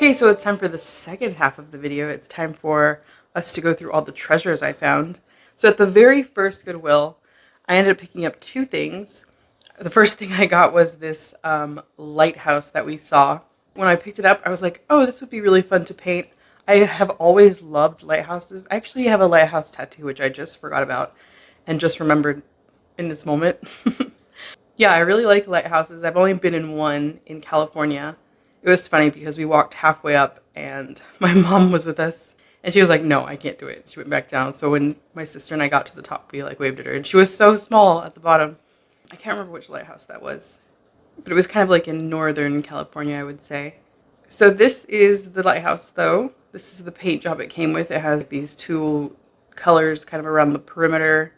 Okay, so it's time for the second half of the video. It's time for us to go through all the treasures I found. So at the very first Goodwill, I ended up picking up two things. The first thing I got was this lighthouse that we saw. When I picked it up, I was like, oh, this would be really fun to paint. I have always loved lighthouses. I actually have a lighthouse tattoo, which I just forgot about and just remembered in this moment. Yeah, I really like lighthouses. I've only been in one in California. It was funny because we walked halfway up and my mom was with us and she was like, no, I can't do it. She went back down. So when my sister and I got to the top, we like waved at her and she was so small at the bottom. I can't remember which lighthouse that was, but it was kind of like in Northern California, I would say. So this is the lighthouse though. This is the paint job it came with. It has these two colors kind of around the perimeter,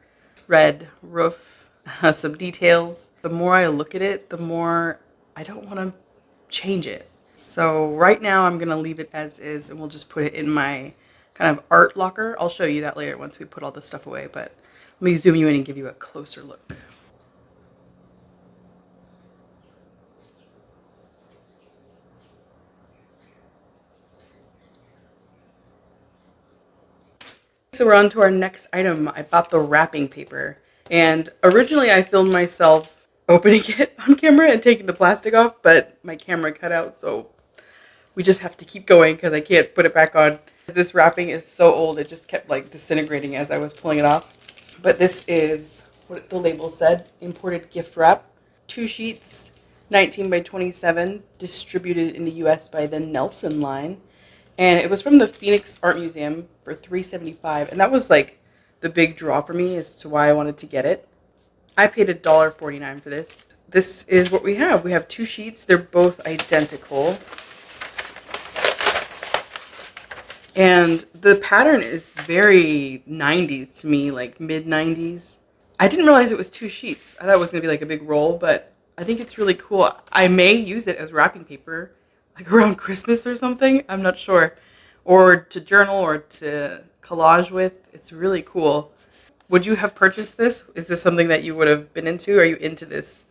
red roof, some details. The more I look at it, the more I don't want to change it. So right now I'm going to leave it as is and we'll just put it in my kind of art locker. I'll show you that later once we put all this stuff away, but let me zoom you in and give you a closer look. So we're on to our next item. I bought the wrapping paper and originally I filmed myself opening it on camera and taking the plastic off, but my camera cut out, so we just have to keep going because I can't put it back on. This wrapping is so old, it just kept like disintegrating as I was pulling it off. But this is what the label said, imported gift wrap. 2 sheets, 19 by 27, distributed in the US by the Nelson line. And it was from the Phoenix Art Museum for $3.75. And that was like the big draw for me as to why I wanted to get it. I paid $1.49 for this. This is what we have. We have 2 sheets. They're both identical. And the pattern is very 90s to me, like mid 90s. I didn't realize it was 2 sheets. I thought it was going to be like a big roll, but I think it's really cool. I may use it as wrapping paper, like around Christmas or something. I'm not sure. Or to journal or to collage with. It's really cool. Would you have purchased this? Is this something that you would have been into? Are you into this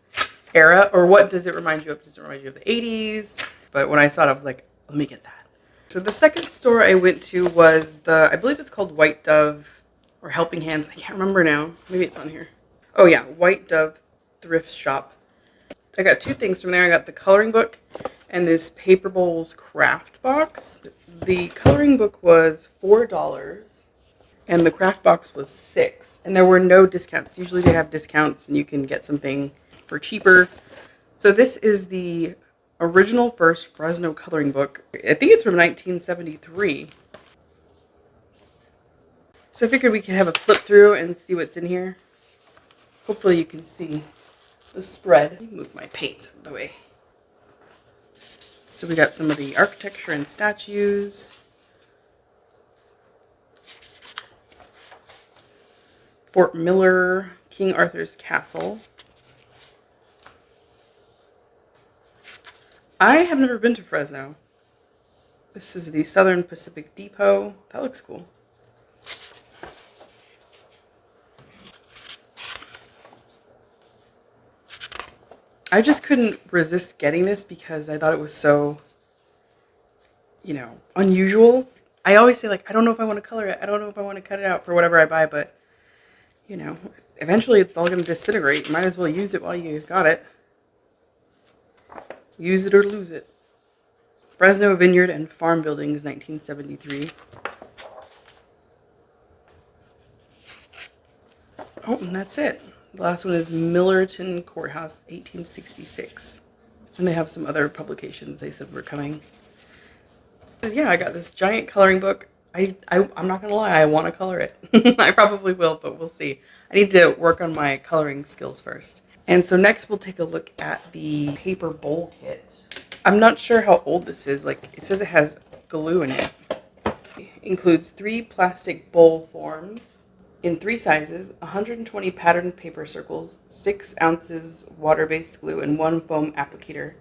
era? Or what does it remind you of? Does it remind you of the 80s? But when I saw it, I was like, let me get that. So the second store I went to was I believe it's called White Dove or Helping Hands. I can't remember now. Maybe it's on here. Oh yeah, White Dove Thrift Shop. I got 2 things from there. I got the coloring book and this Paper Bowls craft box. The coloring book was $4 and the craft box was $6. And there were no discounts. Usually they have discounts and you can get something for cheaper. So this is the original first Fresno coloring book. I think it's from 1973. So I figured we could have a flip through and see what's in here. Hopefully you can see the spread. Let me move my paints out of the way. So we got some of the architecture and statues. Fort Miller, King Arthur's Castle. I have never been to Fresno. This is the Southern Pacific Depot. That looks cool. I just couldn't resist getting this because I thought it was so, unusual. I always say, like, I don't know if I want to color it. I don't know if I want to cut it out for whatever I buy, but, eventually it's all going to disintegrate. Might as well use it while you got it. Use it or lose it. Fresno Vineyard and Farm Buildings, 1973. Oh, and that's it. The last one is Millerton Courthouse, 1866. And they have some other publications they said were coming. Yeah, I got this giant coloring book. I'm not going to lie, I want to color it. I probably will, but we'll see. I need to work on my coloring skills first. And so next we'll take a look at the paper bowl kit. I'm not sure how old this is. Like, it says it has glue in it. It includes 3 plastic bowl forms in 3 sizes, 120 patterned paper circles, 6 ounces water-based glue, and 1 foam applicator,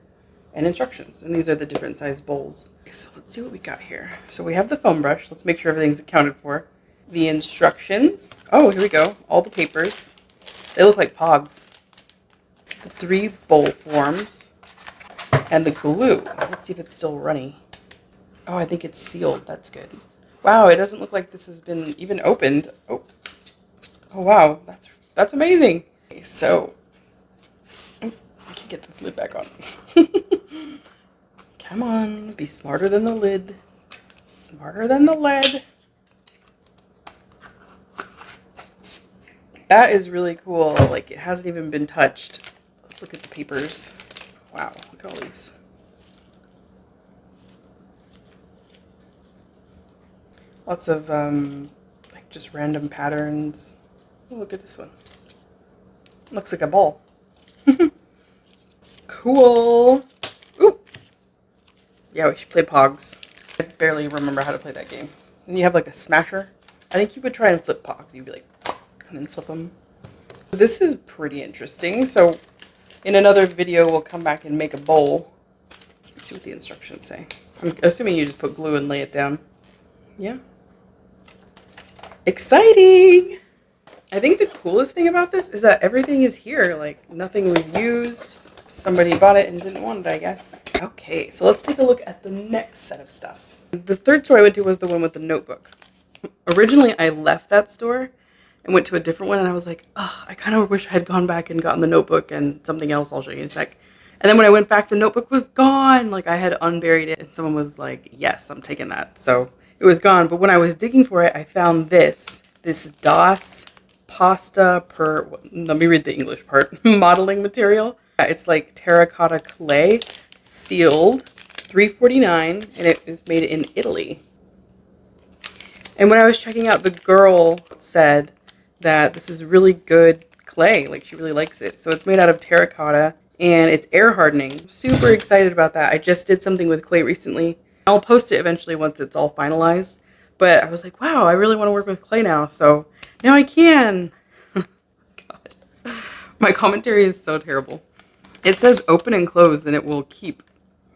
and instructions. And these are the different size bowls. So let's see what we got here. So we have the foam brush. Let's make sure everything's accounted for. The instructions. Oh, here we go. All the papers. They look like pogs. The 3 bowl forms, and the glue. Let's see if it's still runny. Oh, I think it's sealed. That's good. Wow, it doesn't look like this has been even opened. Oh, oh wow, that's amazing. Okay, so, I can get the lid back on. Come on, be smarter than the lid. Smarter than the lead. That is really cool. Like, it hasn't even been touched. Let's look at the papers. Wow, look at all these. Lots of, like, just random patterns. Oh, look at this one. Looks like a ball. Cool. Ooh. Yeah, we should play Pogs. I barely remember how to play that game. And you have, like, a smasher. I think you would try and flip Pogs. You'd be like, and then flip them. This is pretty interesting. So in another video, we'll come back and make a bowl. Let's see what the instructions say. I'm assuming you just put glue and lay it down. Yeah. Exciting! I think the coolest thing about this is that everything is here. Like, nothing was used. Somebody bought it and didn't want it, I guess. Okay, so let's take a look at the next set of stuff. The third store I went to was the one with the notebook. Originally, I left that store and went to a different one, and I was like, oh, I kind of wish I had gone back and gotten the notebook and something else I'll show you in a sec. And then when I went back, the notebook was gone. Like, I had unburied it, and someone was like, yes, I'm taking that. So it was gone. But when I was digging for it, I found this DOS pasta per, let me read the English part, modeling material. It's like terracotta clay, sealed, $3.49, and it is made in Italy. And when I was checking out, the girl said that this is really good clay. Like, she really likes it. So it's made out of terracotta and it's air hardening. Super excited about that. I just did something with clay recently. I'll post it eventually once it's all finalized. But I was like, wow, I really want to work with clay now. So now I can. God. My commentary is so terrible. It says open and close and it will keep.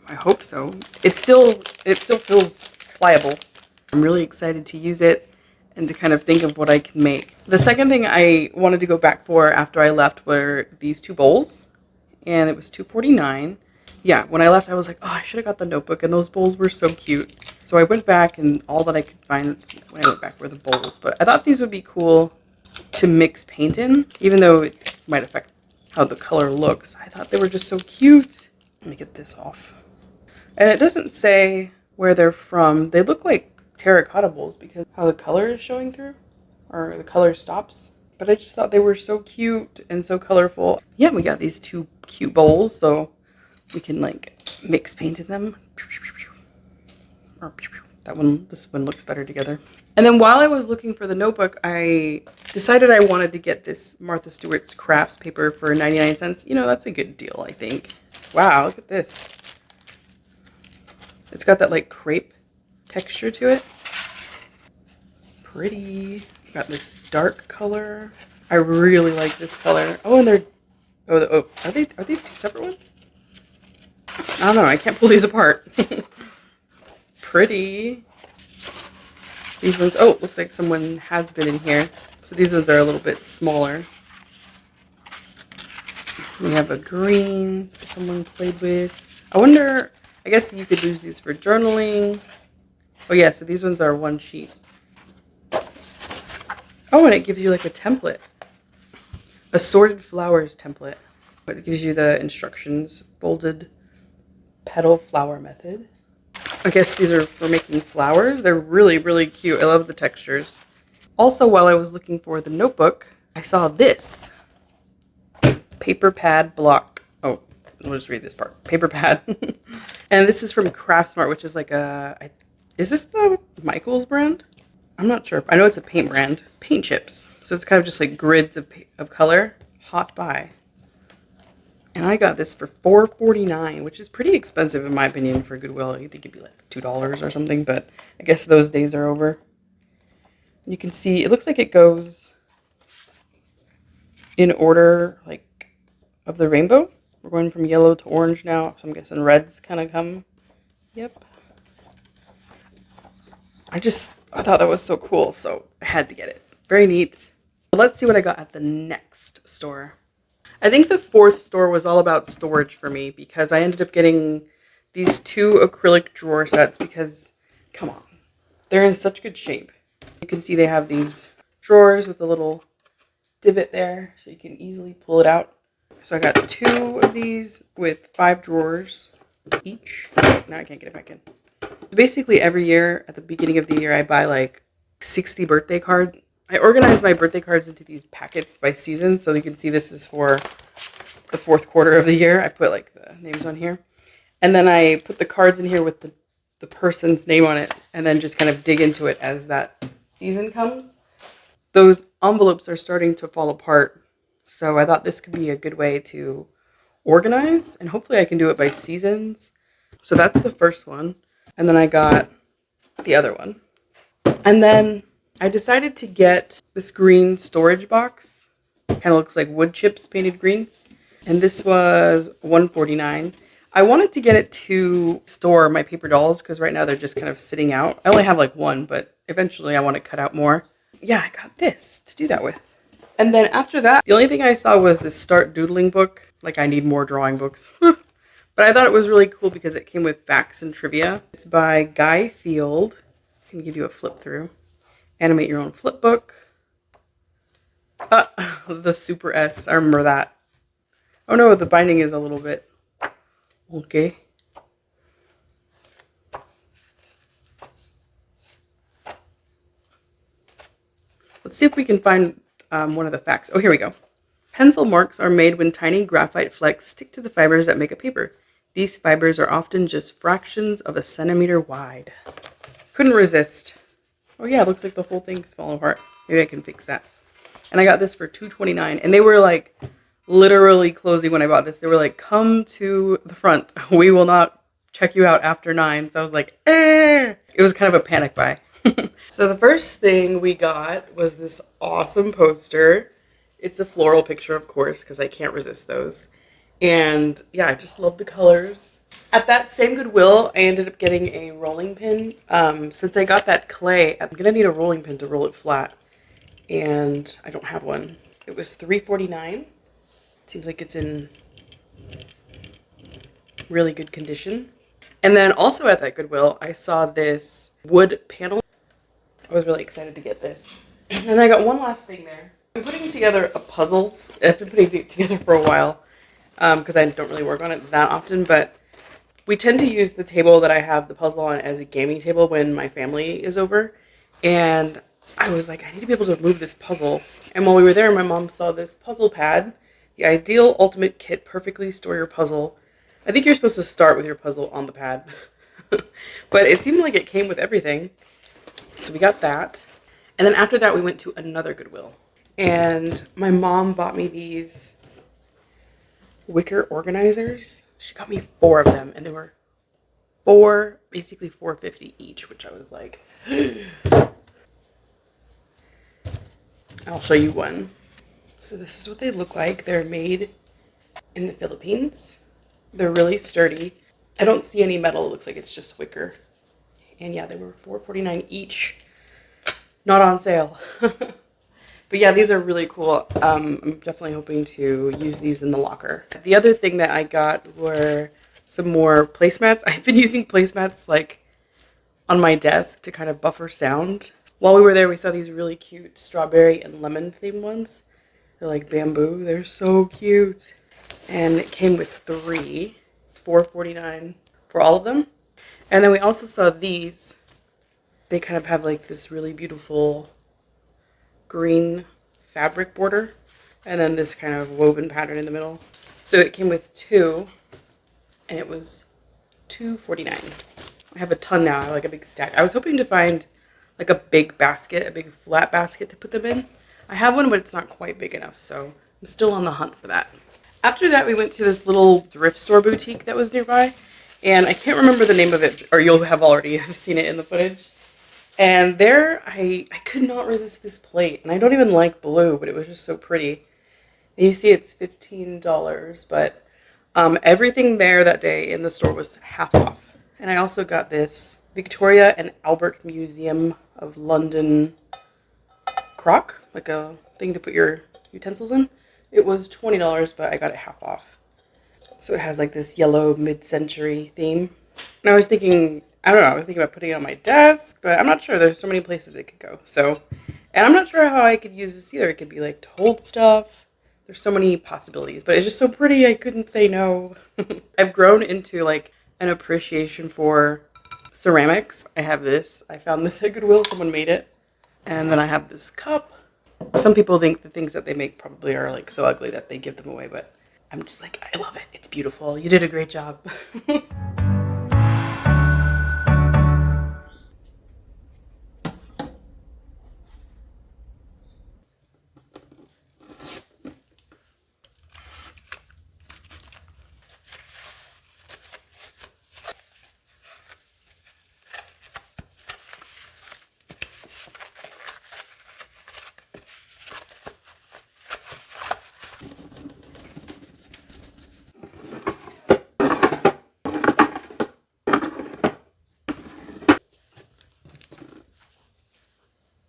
I hope so. It still feels pliable. I'm really excited to use it and to kind of think of what I can make. The second thing I wanted to go back for after I left were these two bowls, and it was $2.49. Yeah, when I left, I was like, oh, I should have got the notebook, and those bowls were so cute. So I went back, and all that I could find when I went back were the bowls. But I thought these would be cool to mix paint in, even though it might affect how the color looks. I thought they were just so cute. Let me get this off. And it doesn't say where they're from. They look like terracotta bowls because how the color is showing through, or the color stops. But I just thought they were so cute and so colorful. Yeah, we got these two cute bowls, so we can like mix paint in them. This one looks better together. And then while I was looking for the notebook, I decided I wanted to get this Martha Stewart's crafts paper for 99 cents. You know, that's a good deal, I think. Wow, look at this. It's got that like crepe texture to it. Pretty. Got this dark color. I really like this color. Oh, and they're are these two separate ones? I don't know. I can't pull these apart. Pretty. These ones, oh, looks like someone has been in here. So these ones are a little bit smaller. We have a green someone played with. I wonder, I guess you could use these for journaling. Oh yeah, so these ones are one sheet. Oh, and it gives you like a template. Assorted flowers template. But it gives you the instructions. Folded petal flower method. I guess these are for making flowers. They're really, really cute. I love the textures. Also, while I was looking for the notebook, I saw this. Paper pad block. Oh, we'll just read this part. Paper pad. And this is from Craftsmart, which is like is this the Michaels brand? I'm not sure. I know it's a paint brand. Paint chips. So it's kind of just like grids of color. Hot buy. And I got this for $4.49, which is pretty expensive in my opinion for Goodwill. You think it'd be like $2 or something, but I guess those days are over. You can see, it looks like it goes in order, like, of the rainbow. We're going from yellow to orange now, so I'm guessing reds kind of come. Yep. I thought that was so cool, so I had to get it. Very neat. Let's see what I got at the next store. I think the fourth store was all about storage for me because I ended up getting these two acrylic drawer sets because Come on. They're in such good shape. You can see they have these drawers with a little divot there so you can easily pull it out. So I got 2 of these with 5 drawers each. Now I can't get it back in. Basically every year at the beginning of the year I buy like 60 birthday cards. I organize my birthday cards into these packets by season, so you can see this is for the 4th quarter of the year. I put like the names on here. And then I put the cards in here with the person's name on it and then just kind of dig into it as that season comes. Those envelopes are starting to fall apart, so I thought this could be a good way to organize, and hopefully I can do it by seasons. So that's the first one. And then I got the other one. And then I decided to get this green storage box. Kind of looks like wood chips painted green. And this was $1.49. I wanted to get it to store my paper dolls because right now they're just kind of sitting out. I only have like one, but eventually I want to cut out more. Yeah, I got this to do that with. And then after that, the only thing I saw was this Start Doodling book. Like, I need more drawing books. But I thought it was really cool because it came with facts and trivia. It's by Guy Field. I can give you a flip through. Animate your own flip book. The Super S. I remember that. Oh no, the binding is a little bit okay. Let's see if we can find one of the facts. Oh, here we go. Pencil marks are made when tiny graphite flecks stick to the fibers that make a paper. These fibers are often just fractions of a centimeter wide. Couldn't resist. Oh yeah, it looks like the whole thing's falling apart. Maybe I can fix that. And I got this for $2.29. And they were like literally closing when I bought this. They were like, come to the front. We will not check you out after 9. So I was like, eh. It was kind of a panic buy. So the first thing we got was this awesome poster. It's a floral picture, of course, because I can't resist those. And yeah, I just love the colors. At that same Goodwill, I ended up getting a rolling pin. Since I got that clay, I'm going to need a rolling pin to roll it flat. And I don't have one. It was $3.49. Seems like it's in really good condition. And then also at that Goodwill, I saw this wood panel. I was really excited to get this. And then I got one last thing there. I'm putting together a puzzles. I've been putting it together for a while because I don't really work on it that often, but we tend to use the table that I have the puzzle on as a gaming table when my family is over. And I was like, I need to be able to move this puzzle. And while we were there, my mom saw this puzzle pad, the Ideal Ultimate Kit, perfectly store your puzzle. I think you're supposed to start with your puzzle on the pad. But it seemed like it came with everything. So we got that. And then after that, we went to another Goodwill. And my mom bought me these wicker organizers. She got me 4 of them. And they were basically $4.50 each, which I was like, I'll show you one. So this is what they look like. They're made in the Philippines. They're really sturdy. I don't see any metal. It looks like it's just wicker. And yeah, they were $4.49 each. Not on sale. But yeah, these are really cool. I'm definitely hoping to use these in the locker. The other thing that I got were some more placemats. I've been using placemats like on my desk to kind of buffer sound. While we were there, we saw these really cute strawberry and lemon themed ones. They're like bamboo. They're so cute. And it came with 3, $4.49 for all of them. And then we also saw these. They kind of have like this really beautiful green fabric border. And then this kind of woven pattern in the middle. So it came with 2. And it was $2.49. I have a ton now. I have like a big stack. I was hoping to find like a big basket, a big flat basket to put them in. I have one, but it's not quite big enough. So I'm still on the hunt for that. After that, we went to this little thrift store boutique that was nearby. And I can't remember the name of it, or you'll have already seen it in the footage. And there, I could not resist this plate. And I don't even like blue, but it was just so pretty. And you see it's $15, but everything there that day in the store was half off. And I also got this Victoria and Albert Museum of London crock, like a thing to put your utensils in. It was $20, but I got it half off. So it has like this yellow mid-century theme. And I was thinking I don't know. I was thinking about putting it on my desk, but I'm not sure. There's so many places it could go. So, and I'm not sure how I could use this either. It could be like to hold stuff. There's so many possibilities, but it's just so pretty. I couldn't say no. I've grown into like an appreciation for ceramics. I have this. I found this at Goodwill. Someone made it. And then I have this cup. Some people think the things that they make probably are like so ugly that they give them away, but I'm just like, I love it. It's beautiful. You did a great job.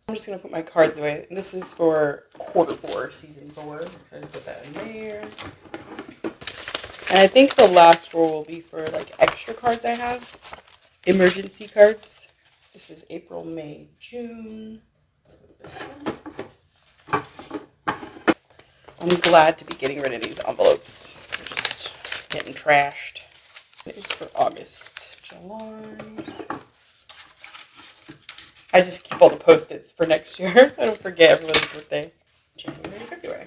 I'm just going to put my cards away. And this is for Q4, season 4. So I just put that in there. And I think the last drawer will be for like extra cards I have. Emergency cards. This is April, May, June. I'm glad to be getting rid of these envelopes. They're just getting trashed. Here's for August, July. I just keep all the Post-its for next year so I don't forget everyone's birthday. January, February.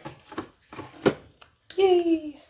Yay!